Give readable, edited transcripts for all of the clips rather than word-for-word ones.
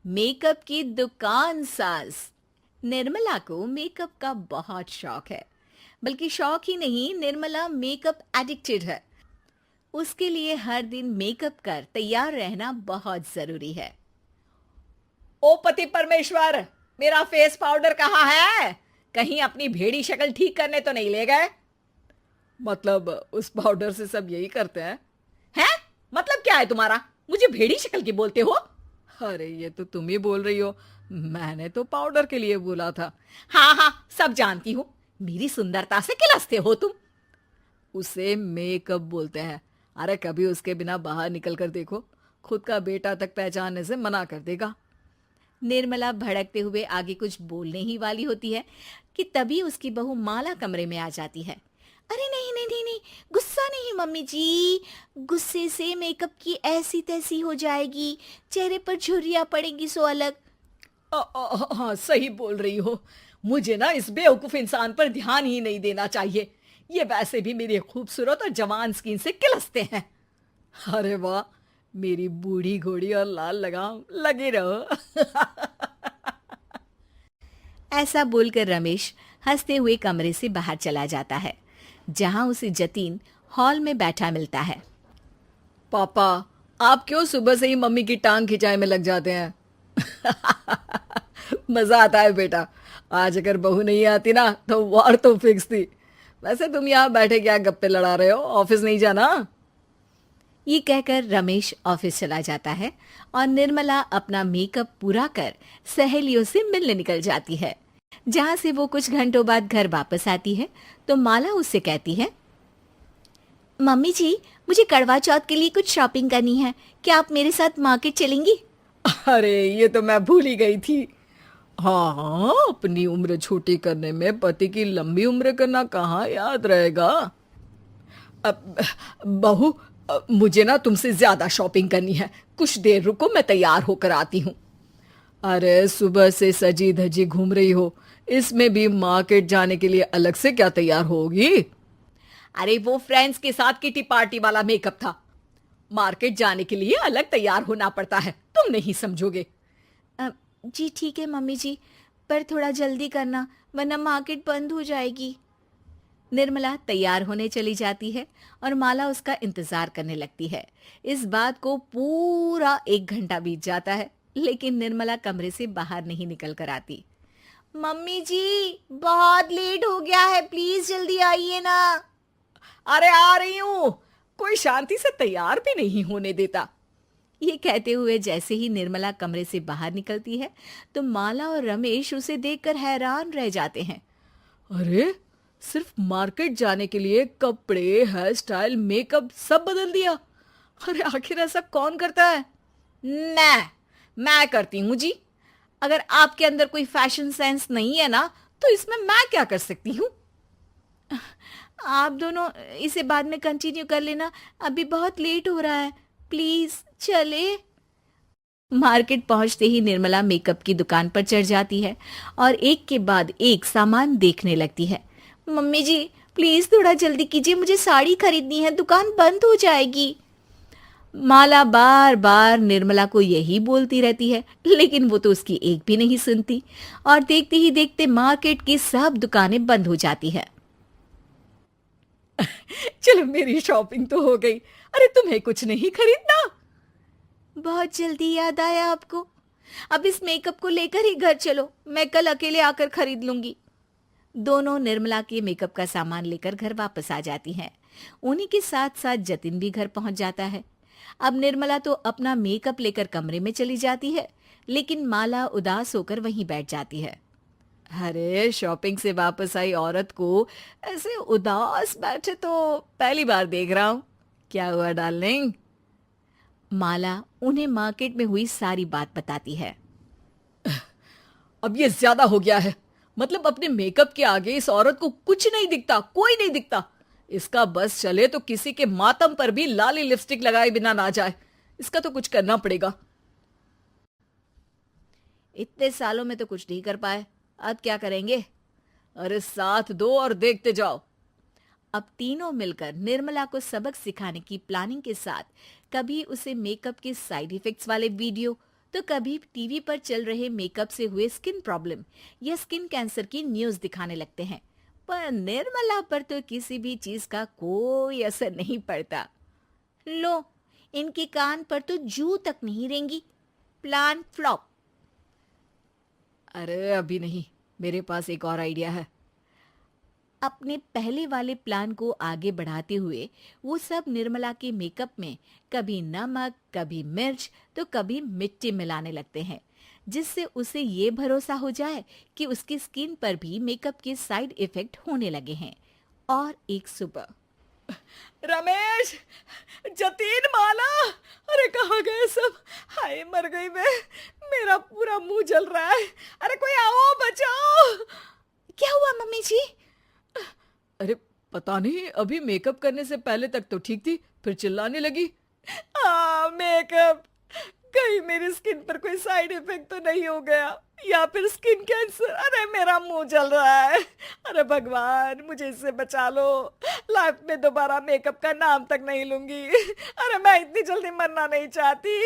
Makeup की दुकान साज। निर्मला को मेकअप का बहुत शौक है। बल्कि शौक ही नहीं, निर्मला मेकअप एडिक्टेड है। उसके लिए हर दिन मेकअप कर तैयार रहना बहुत जरूरी है। ओ पति परमेश्वर, मेरा फेस पाउडर कहाँ है? कहीं अपनी भेड़ी शक्ल ठीक करने तो नहीं ले गए? मतलब उस पाउडर से सब यही करते हैं? हैं? मतलब क्या है तुम्हारा? मुझे भेड़ी शक्ल की बोलते हो? अरे ये तो तुम ही बोल रही हो, मैंने तो पाउडर के लिए बोला था। हाँ हाँ, सब जानती हूँ। मेरी सुंदरता से किलसते हो तुम। उसे मेकअप बोलते हैं। अरे कभी उसके बिना बाहर निकल कर देखो, खुद का बेटा तक पहचानने से मना कर देगा। निर्मला भड़कते हुए आगे कुछ बोलने ही वाली होती है कि तभी उसकी बहू माला कमरे में आ जाती है। अरे नहीं नहीं नहीं नहीं, गुस्सा नहीं मम्मी जी। गुस्से से मेकअप की ऐसी तैसी हो जाएगी, चेहरे पर झुर्रियां पड़ेगी सो अलग। हाँ सही बोल रही हो। मुझे ना इस बेवकूफ इंसान पर ध्यान ही नहीं देना चाहिए। ये वैसे भी मेरी खूबसूरत और जवान स्किन से किलसते हैं। अरे वाह, मेरी बूढ़ी घोड़ी और लाल लगाम, लगे रहो। ऐसा बोलकर रमेश हंसते हुए कमरे से बाहर चला जाता है, जहां उसे जतीन हॉल में बैठा मिलता है। पापा, आप क्यों सुबह से ही मम्मी की टांग खिंचाई में लग जाते हैं? मजा आता है बेटा। आज अगर बहू नहीं आती ना तो वार तो फिक्स थी। वैसे तुम यहाँ बैठे क्या गप्पे लड़ा रहे हो? ऑफिस नहीं जाना? ये कहकर रमेश ऑफिस चला जाता है और निर्मला अपना मेकअप पूरा कर सहेलियों से मिलने निकल जाती है। जहां से वो कुछ घंटों बाद घर वापस आती है तो माला उससे कहती है, मम्मी जी, मुझे करवा चौथ के लिए कुछ शॉपिंग करनी है। क्या आप मेरे साथ मार्केट चलेंगी? अरे ये तो मैं भूल ही गई थी। हाँ हाँ, अपनी उम्र छोटी करने में पति की लंबी उम्र करना कहाँ याद रहेगा। अब बहू, मुझे ना तुमसे ज्यादा शॉपिंग करनी है। कुछ देर रुको, मैं तैयार होकर आती हूँ। अरे सुबह से सजी धजी घूम रही हो, इसमें भी मार्केट जाने के लिए अलग से क्या तैयार होगी? अरे वो फ्रेंड्स के साथ किटी पार्टी वाला मेकअप था। मार्केट जाने के लिए अलग तैयार होना पड़ता है, तुम नहीं समझोगे। जी ठीक है मम्मी जी, पर थोड़ा जल्दी करना वरना मार्केट बंद हो जाएगी। निर्मला तैयार होने चली जाती है और माला उसका इंतजार करने लगती है। इस बात को पूरा 1 घंटा बीत जाता है, लेकिन निर्मला कमरे से बाहर नहीं निकल कर आती। मम्मी जी, बहुत लेट हो गया है, प्लीज जल्दी आइए ना। अरे आ रही हूं। कोई शांति से तैयार भी नहीं होने देता। ये कहते हुए जैसे ही निर्मला कमरे से बाहर निकलती है तो माला और रमेश उसे देखकर हैरान रह जाते हैं। अरे सिर्फ मार्केट जाने के लिए कपड़े, हेयर स्टाइल, मेकअप सब बदल दिया। अरे आखिर ऐसा कौन करता है? मैं करती हूँ जी। अगर आपके अंदर कोई फैशन सेंस नहीं है ना तो इसमें मैं क्या कर सकती हूँ? आप दोनों इसे बाद में कंटिन्यू कर लेना, अभी बहुत लेट हो रहा है, प्लीज चले। मार्केट पहुंचते ही निर्मला मेकअप की दुकान पर चढ़ जाती है और एक के बाद एक सामान देखने लगती है। मम्मी जी, प्लीज थोड़ा जल्दी कीजिए, मुझे साड़ी खरीदनी है, दुकान बंद हो जाएगी। माला बार बार निर्मला को यही बोलती रहती है, लेकिन वो तो उसकी एक भी नहीं सुनती और देखते ही देखते मार्केट की सब दुकानें बंद हो जाती है। चलो मेरी शॉपिंग तो हो गई। अरे तुम्हें कुछ नहीं खरीदना? बहुत जल्दी याद आया आपको? अब इस मेकअप को लेकर ही घर चलो, मैं कल अकेले आकर खरीद लूंगी। दोनों निर्मला के मेकअप का सामान लेकर घर वापस आ जाती हैं। उन्हीं के साथ साथ जतिन भी घर पहुंच जाता है। अब निर्मला तो अपना मेकअप लेकर कमरे में चली जाती है, लेकिन माला उदास होकर वहीं बैठ जाती है। अरे शॉपिंग से वापस आई औरत को ऐसे उदास बैठे तो पहली बार देख रहा हूं। क्या हुआ डार्लिंग? माला उन्हें मार्केट में हुई सारी बात बताती है। अब ये ज्यादा हो गया है। मतलब अपने मेकअप के आगे इस औरत को कुछ नहीं दिखता, कोई नहीं दिखता। इसका बस चले तो किसी के मातम पर भी लाली लिपस्टिक लगाए बिना ना जाए। इसका तो कुछ करना पड़ेगा। इतने सालों में तो कुछ नहीं कर पाए, अब क्या करेंगे? अरे साथ दो और देखते जाओ। अब तीनों मिलकर निर्मला को सबक सिखाने की प्लानिंग के साथ कभी उसे मेकअप के साइड इफेक्ट्स वाले वीडियो तो कभी टीवी पर चल रहे मेकअप से हुए स्किन प्रॉब्लम या स्किन कैंसर की न्यूज़ दिखाने लगते हैं। पर निर्मला पर तो किसी भी चीज का कोई असर नहीं पड़ता। लो, इनके कान पर तो जू तक नहीं रेंगी। Plan flop. अरे अभी नहीं, मेरे पास एक और आइडिया है। अपने पहले वाले प्लान को आगे बढ़ाते हुए वो सब निर्मला के मेकअप में कभी नमक, कभी मिर्च तो कभी मिट्टी मिलाने लगते हैं, जिससे उसे ये भरोसा हो जाए कि उसकी स्किन पर भी मेकअप के साइड इफेक्ट होने लगे हैं। और एक सुबह, रमेश, जतीन, माला, अरे कहाँ गए सब? हाय मर गई मैं, मेरा पूरा मुंह जल रहा है। अरे कोई आओ, बचाओ। क्या हुआ मम्मी जी? अरे पता नहीं, अभी मेकअप करने से पहले तक तो ठीक थी, फिर चिल्लाने लगी। मेकअप, कहीं मेरी स्किन पर कोई साइड इफेक्ट तो नहीं हो गया, या फिर स्किन कैंसर। अरे मेरा मुंह जल रहा है। अरे भगवान, मुझे इससे बचा लो। लाइफ में दोबारा मेकअप का नाम तक नहीं लूंगी। अरे मैं इतनी जल्दी मरना नहीं चाहती।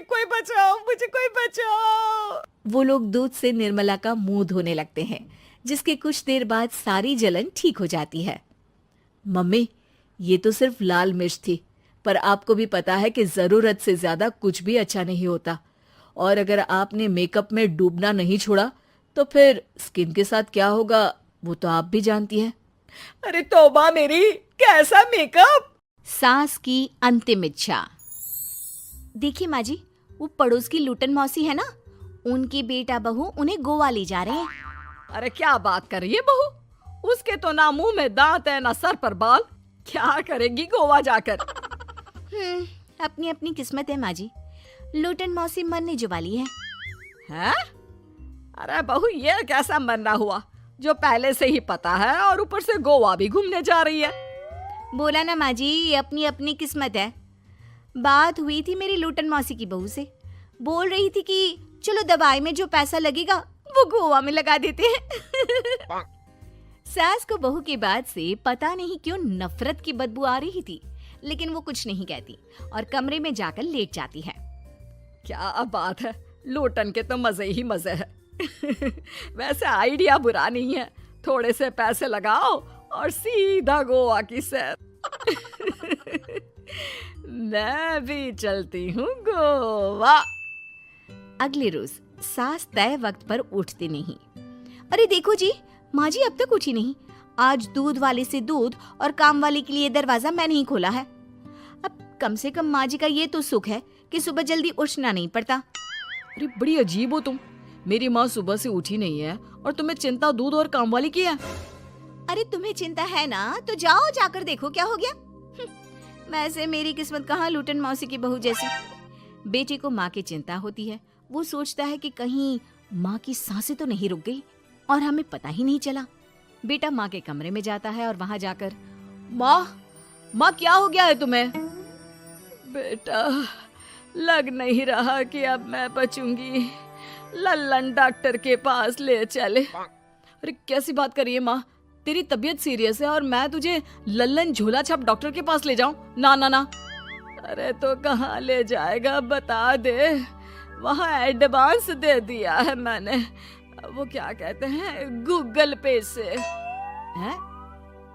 कोई बचाओ मुझे, कोई बचाओ। वो लोग दूध से निर्मला का मुंह धोने लगते हैं, जिसके कुछ देर बाद सारी जलन ठीक हो जाती है। मम्मी, ये तो सिर्फ लाल मिर्च थी, पर आपको भी पता है कि जरूरत से ज्यादा कुछ भी अच्छा नहीं होता। और अगर आपने मेकअप में डूबना नहीं छोड़ा तो फिर स्किन के साथ क्या होगा वो तो आप भी जानती हैं। अरे तौबा मेरी, कैसा मेकअप! सास की अंतिम इच्छा। देखिए माँ जी, वो पड़ोस की लूटन मौसी है ना, उनकी बेटा बहू उन्हें गोवा ले जा रहे हैं। अरे क्या बात कर रही है बहू? उसके तो ना मुंह में दांत है ना सर पर बाल। क्या करेगी गोवा जाकर? अपनी अपनी किस्मत है माँ जी। लूटन मौसी मरने जो वाली है। हैं? अरे बहू, ये कैसा मरना हुआ जो पहले से ही पता है और ऊपर से गोवा भी घूमने जा रही है? बोला ना माँ जी, ये अपनी अपनी किस्मत है। बात हुई थी मेरी लूटन मौसी की बहू से, बोल रही थी कि चलो दवाई में जो पैसा लगेगा वो गोवा में लगा देते हैं। सास को बहू की बात से पता नहीं क्यों नफरत की बदबू आ रही थी, लेकिन वो कुछ नहीं कहती और कमरे में जाकर लेट जाती है। क्या बात है, लूटन के तो मजे ही मजे है। वैसे आइडिया बुरा नहीं है, थोड़े से पैसे लगाओ और सीधा गोवा की सैर। मैं भी चलती हूँ गोवा। अगले रोज सास तय वक्त पर उठती नहीं। अरे देखो जी, माँ जी अब तक उठी नहीं। आज दूध वाले से दूध और काम वाले के लिए दरवाजा मैंने ही खोला है। अब कम से कम माँ जी का ये तो सुख है कि सुबह जल्दी उठना नहीं पड़ता। अरे बड़ी अजीब हो तुम। मेरी माँ सुबह से उठी नहीं है और तुम्हें चिंता दूध और काम वाली की है। अरे तुम्हें चिंता है ना, तो जाओ जाकर देखो क्या हो गया। वैसे मेरी किस्मत कहाँ लूटन मौसी की बहू जैसी। बेटी को माँ की चिंता होती है। वो सोचता है कि कहीं माँ की सांसें तो नहीं रुक गई और हमें पता ही नहीं चला। बेटा माँ के कमरे में जाता है और वहां जाकर, माँ क्या हो गया है तुम्हें? बेटा, लग नहीं रहा कि अब मैं बचूंगी। लल्लन डॉक्टर के पास ले चले। अरे कैसी बात कर रही है माँ? तेरी तबीयत सीरियस है और मैं तुझे लल्लन झोला छाप डॉक्टर के पास ले जाऊं? ना ना ना। अरे तो कहाँ ले जाएगा बता दे। वहाँ एडवांस दे दिया है मैंने, वो क्या कहते हैं, गूगल पे से। हैं?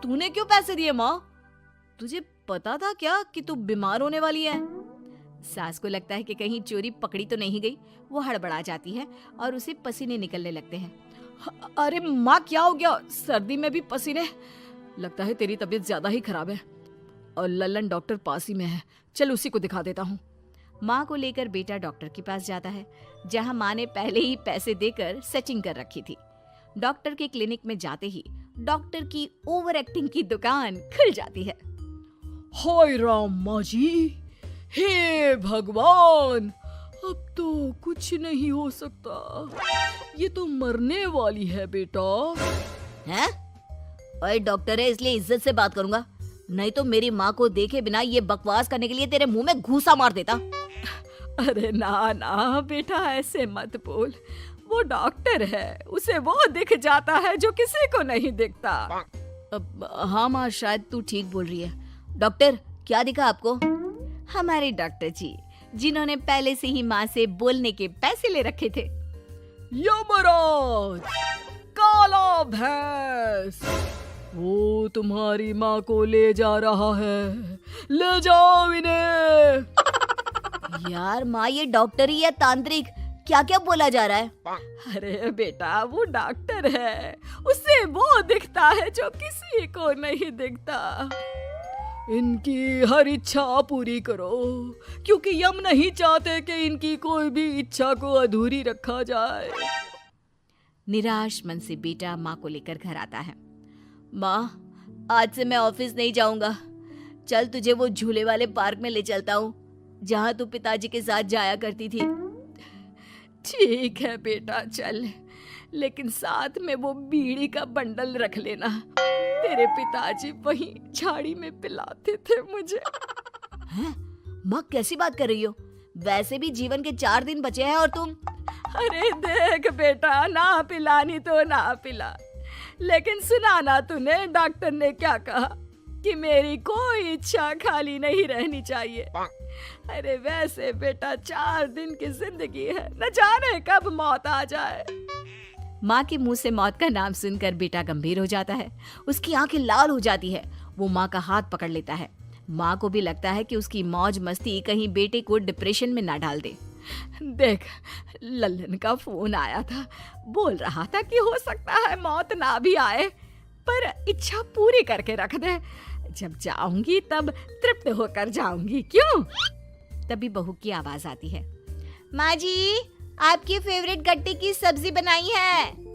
तूने क्यों पैसे दिए माँ? तुझे पता था क्या कि तू बीमार होने वाली है? सास को लगता है कि कहीं चोरी पकड़ी तो नहीं गई। वो हड़बड़ा जाती है और उसे पसीने निकलने लगते हैं। अरे माँ क्या हो गया? सर्दी में भी पसीने? लगता है तेरी तबीयत ज्यादा ही खराब है। और लल्लन डॉक्टर पास ही में है, चल उसी को दिखा देता हूँ। माँ को लेकर बेटा डॉक्टर के पास जाता है, जहाँ माँ ने पहले ही पैसे देकर सेटिंग कर रखी थी। डॉक्टर के क्लिनिक में जाते ही डॉक्टर की ओवर एक्टिंग की दुकान खुल जाती है। हाय राम माँ जी, हे भगवान, अब तो कुछ नहीं हो सकता। ये तो मरने वाली है बेटा। हैं? ओए डॉक्टर है इसलिए इज्जत से बात करूंगा, नहीं तो मेरी माँ को देखे बिना ये बकवास करने के लिए तेरे मुंह में घूसा मार देता। अरे ना ना बेटा, ऐसे मत बोल। वो डॉक्टर है, उसे वो दिख जाता है जो किसी को नहीं दिखता। हाँ माँ, शायद तू ठीक बोल रही है। डॉक्टर क्या दिखा आपको? हमारे डॉक्टर जी जिन्होंने पहले से ही माँ से बोलने के पैसे ले रखे थे। यमराज, काला भैंस, वो तुम्हारी माँ को ले जा रहा है, ले जाओ इन्हें। यार माँ, ये डॉक्टर ही या तांत्रिक, क्या क्या बोला जा रहा है? अरे बेटा, वो डॉक्टर है, उसे वो दिखता है जो किसी को नहीं दिखता। इनकी हर इच्छा पूरी करो, क्योंकि यम नहीं चाहते कि इनकी कोई भी इच्छा को अधूरी रखा जाए। निराश मन से बेटा माँ को लेकर घर आता है। माँ, आज से मैं ऑफिस नहीं जाऊंगा। चल तुझे वो झूले वाले पार्क में ले चलता हूँ, जहाँ तू पिताजी के साथ जाया करती थी। ठीक है बेटा, चल, लेकिन साथ में वो बीड़ी का बंडल रख लेना। तेरे पिताजी वहीं झाड़ी में पिलाते थे मुझे। हैं? माँ कैसी बात कर रही हो? वैसे भी जीवन के 4 दिन बचे हैं और तुम। अरे देख बेटा, ना पिलानी तो ना पिला, लेकिन सुना ना तूने डॉक्टर ने क्या कहा कि मेरी कोई इच्छा खाली नहीं रहनी चाहिए। अरे वैसे बेटा, 4 दिन की जिंदगी है, न जाने कब मौत आ जाए। माँ के मुंह से मौत का नाम सुनकर बेटा गंभीर हो जाता है। उसकी आंखें लाल हो जाती है। वो माँ का हाथ पकड़ लेता है। माँ को भी लगता है कि उसकी मौज मस्ती कहीं बेटे को डिप्रेशन में ना डाल दे। देख, लल्लन का फोन आया था, बोल रहा था कि हो सकता है मौत ना भी आए, पर इच्छा पूरी करके रख दे। जब जाऊंगी तब तृप्त होकर जाऊंगी, क्यों? तभी बहू की आवाज आती है। माँ जी, आपकी फेवरेट गट्टे की सब्जी बनाई है।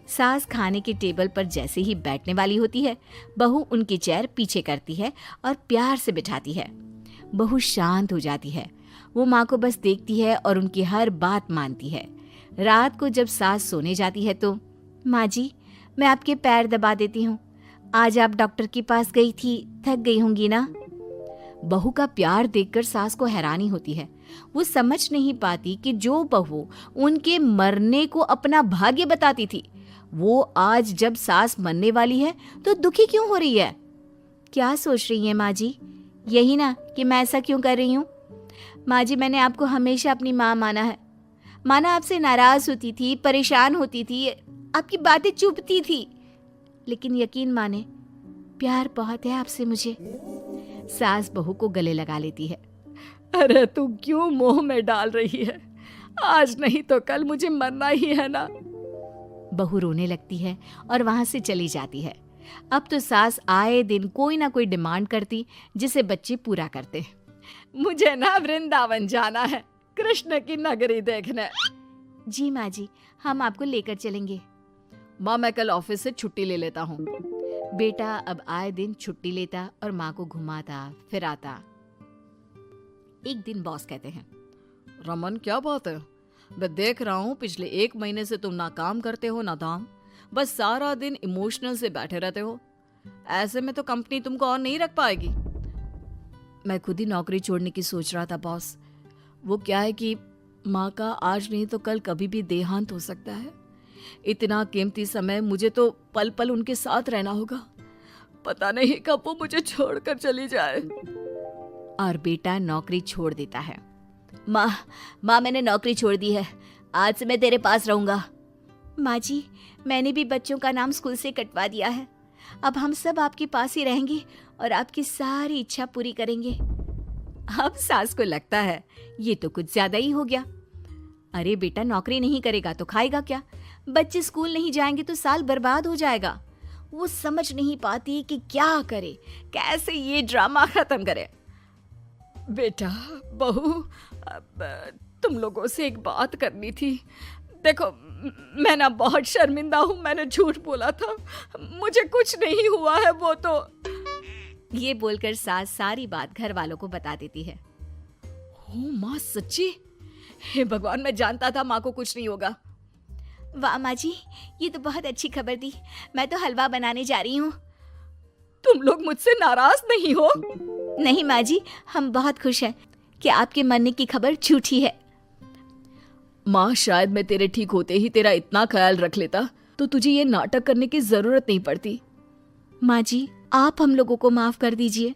सास खाने के टेबल पर जैसे ही बैठने वाली होती है, बहू उनकी चेयर पीछे करती है और प्यार से बिठाती है। बहू शांत हो जाती है। वो माँ को बस देखती है और उनकी हर बात मानती है। रात को जब सास सोने जाती है तो, माँ जी, मैं आपके पैर दबा देती हूँ। आज आप डॉक्टर के पास गई थी, थक गई होंगी ना। बहू का प्यार देखकर सास को हैरानी होती है। वो समझ नहीं पाती कि जो बहू उनके मरने को अपना भाग्य बताती थी, वो आज जब सास मरने वाली है तो दुखी क्यों हो रही है। क्या सोच रही है माँ जी? यही ना कि मैं ऐसा क्यों कर रही हूँ। माँ जी, मैंने आपको हमेशा अपनी माँ माना है। माना आपसे नाराज होती थी, परेशान होती थी, आपकी बातें चुभती थी, लेकिन यकीन माने, प्यार बहुत है आपसे मुझे। सास बहू को गले लगा लेती है। अरे तू क्यों मोह में डाल रही है? आज नहीं तो कल मुझे मरना ही है ना। बहू रोने लगती है और वहां से चली जाती है। अब तो सास आए दिन कोई ना कोई डिमांड करती, जिसे बच्चे पूरा करते। मुझे ना वृंदावन जाना है, कृष्ण की नगरी देखने। जी माँ जी, हम आपको लेकर चलेंगे। माँ, मैं कल ऑफिस से छुट्टी ले लेता हूँ। बेटा अब आए दिन छुट्टी लेता और माँ को घुमाता फिराता। एक दिन बॉस कहते हैं, रमन, क्या बात है? मैं देख रहा हूँ पिछले 1 महीने से तुम ना काम करते हो ना दाम, बस सारा दिन इमोशनल से बैठे रहते हो। ऐसे में तो कंपनी तुमको और नहीं रख पाएगी। मैं खुद ही नौकरी छोड़ने की सोच रहा था बॉस। वो क्या है कि माँ का आज नहीं तो कल कभी भी देहांत हो सकता है। इतना कीमती समय मुझे तो पल पल उनके साथ रहना होगा। पता नहीं कब वो मुझे छोड़कर चली जाए। और बेटा नौकरी छोड़ देता है। माँ, मैंने नौकरी छोड़ दी है। आज से मैं तेरे पास रहूंगा। माँ जी, मैंने भी बच्चों का नाम स्कूल से कटवा दिया है। अब हम सब आपके पास ही रहेंगे और आपकी सारी इच्छा पूरी करेंगे। अब सास को लगता है ये तो कुछ ज्यादा ही हो गया। अरे बेटा, नौकरी नहीं करेगा तो खाएगा क्या? बच्चे स्कूल नहीं जाएंगे तो साल बर्बाद हो जाएगा। वो समझ नहीं पाती कि क्या करे, कैसे ये ड्रामा खत्म करे। बेटा, बहू, तुम लोगों से एक बात करनी थी। देखो, मैं ना बहुत शर्मिंदा हूँ, मैंने झूठ बोला था, मुझे कुछ नहीं हुआ है। वो तो ये बोलकर सास सारी बात घर वालों को बता देती है। ओ माँ, सच्ची? हे भगवान, मैं जानता था माँ को कुछ नहीं होगा। वाह माँ जी, ये तो बहुत अच्छी खबर दी। मैं तो हलवा बनाने जा रही हूँ। तुम लोग मुझसे नाराज नहीं हो? नहीं माँ जी, हम बहुत खुश हैं कि आपके मरने की खबर झूठी है। माँ, शायद मैं तेरे ठीक होते ही तेरा इतना ख्याल रख लेता तो तुझे ये नाटक करने की जरूरत नहीं पड़ती। माँ जी, आप हम लोगों को माफ कर दीजिए।